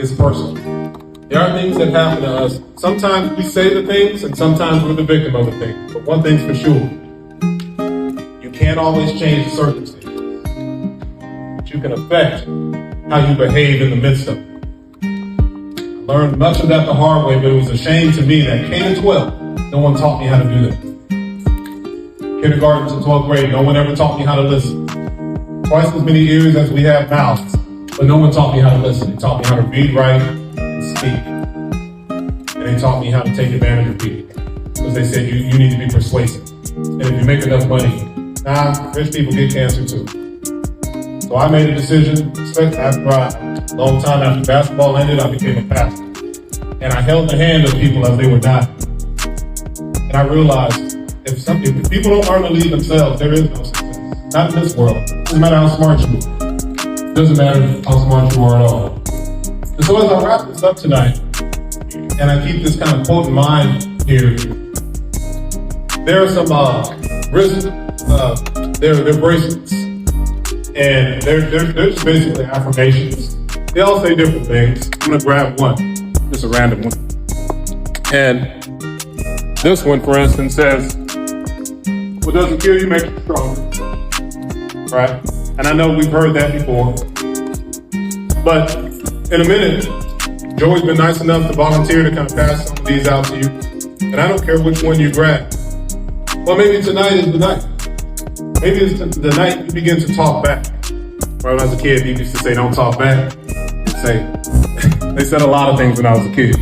is personal. There are things that happen to us. Sometimes we say the things, and sometimes we're the victim of the things. But one thing's for sure, you can't always change the circumstances, but you can affect how you behave in the midst of it. I learned much of that the hard way, but it was a shame to me that K to 12, no one taught me how to do that. Kindergarten to 12th grade, no one ever taught me how to listen. Twice as many ears as we have mouths, but no one taught me how to listen. They taught me how to read, write, and speak. And they taught me how to take advantage of people. Because they said, you need to be persuasive. And if you make enough money, rich people get cancer too. So I made a decision, after a long time after basketball ended, I became a pastor. And I held the hand of people as they were dying. And I realized, if people don't learn to lead themselves, there is no success. Not in this world. It doesn't matter how smart you are. It doesn't matter how smart you are at all. And so as I wrap this up tonight, and I keep this kind of quote in mind here, there are some they're bracelets. And they're just basically affirmations. They all say different things. I'm gonna grab one, just a random one. And this one, for instance, says, what doesn't kill you makes you stronger. Right? And I know we've heard that before. But in a minute, Joey's been nice enough to volunteer to kind of pass some of these out to you. And I don't care which one you grab. Well, maybe tonight is the night. Maybe it's the night you begin to talk back. Right, when I was a kid, people used to say, don't talk back. They said a lot of things when I was a kid.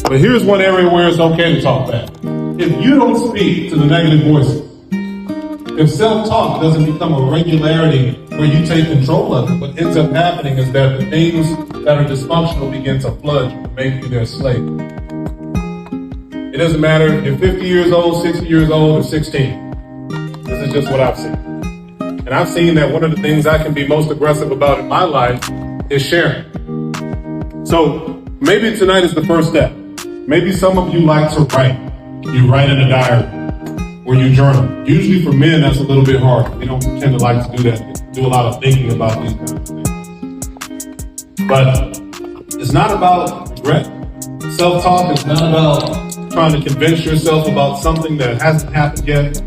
But here's one area where it's okay to talk back. If you don't speak to the negative voices, if self-talk doesn't become a regularity where you take control of it, what ends up happening is that the things that are dysfunctional begin to flood you and make you their slave. It doesn't matter if you're 50 years old, 60 years old, or 16. This is just what I've seen. And I've seen that one of the things I can be most aggressive about in my life is sharing. So maybe tonight is the first step. Maybe some of you like to write. You write in a diary or you journal. Usually for men, that's a little bit hard. We don't tend to like to do that, do a lot of thinking about these kinds of things. But it's not about regret. Self-talk is not about trying to convince yourself about something that hasn't happened yet.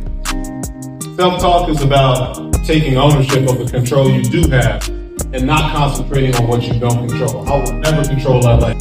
Self-talk is about taking ownership of the control you do have and not concentrating on what you don't control. I will never control LA.